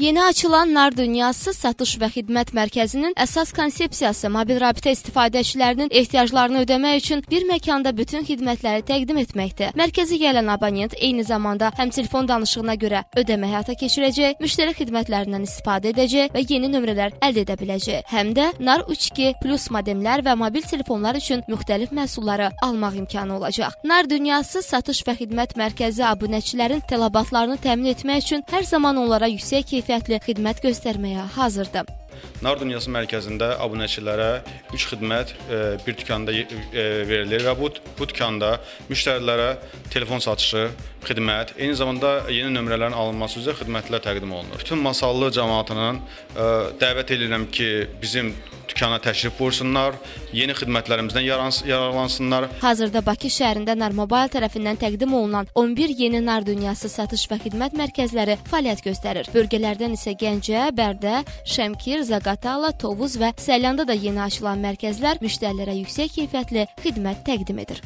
Yeni açılan Nar Dünyası Satış və Xidmət Mərkəzinin əsas konsepsiyası mobil rabitə istifadəçilərinin ehtiyaclarını ödəmək üçün bir məkanda bütün xidmətləri təqdim etməkdir. Mərkəzə gələn abonent eyni zamanda həm telefon danışığına görə ödəmə həyata keçirəcək, müştəri xidmətlərindən istifadə edəcək və yeni nömrələr əldə edə biləcək. Həm də Nar 3G Plus modemlər və mobil telefonlar üçün müxtəlif məhsulları almaq imkanı olacaq. Nar Dünyası Satış və Xidmət Mərkəzi abunəçilərin tələbatlarını təmin etmək üçün hər zaman onlara yüksək keyfiyyətli xidmət göstərməyə hazırdır. Nar Dünyası mərkəzində abunəçilərə 3 xidmət bir dükanda verilir və bu dükanda müştərilərə telefon satışı, xidmət, eyni zamanda yeni nömrələrin alınması üzrə xidmətlər təqdim olunur. Bütün Masallı cəmaatının dəvət edirəm ki, bizim dükana təşrif buyursunlar, yeni xidmətlərimizdən yararlansınlar. Hazırda Bakı şəhərində Nar Mobile tərəfindən təqdim olunan 11 yeni Nar Dünyası satış və xidmət mərkəzləri fəaliyyət göstərir. Bölgələrdən isə Gəncə, Bərdə, Şəmkir, Zaqatala, Tovuz və Səlyanda da yeni açılan mərkəzlər müştərilərə yüksək keyfiyyətli xidmət təqdim edir.